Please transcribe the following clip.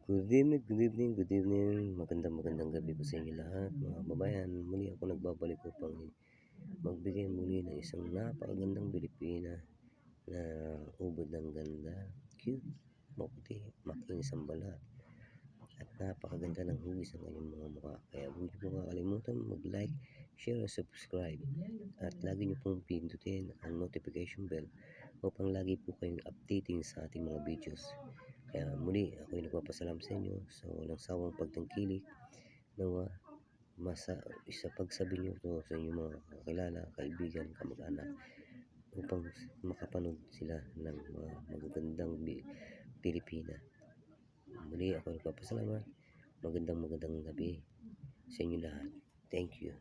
Good evening, good evening. Magandang gabi po sa inyo lahat, mga kababayan. Muli ako nagbabalik upang magbigay muli ng isang napakagandang Pilipina na ubod ng ganda, cute, maputi, makinis ang balat, at napakaganda ng hugis ng kanyang mga mukha. Kaya huwag niyo pong kakalimutan mag-like, share, at subscribe. At lagi niyo pong pindutin ang notification bell upang lagi po kayong updating sa ating mga videos. Kaya muli, ako'y nagpapasalam sa inyo sa walang sawang pagtangkilik na isa pagsabi niyo to sa inyong mga kakilala, kaibigan, kamag-anak upang makapanood sila ng mga magagandang Pilipina. Muli, ako'y nagpapasalamat. Magandang gabi sa inyo lahat. Thank you.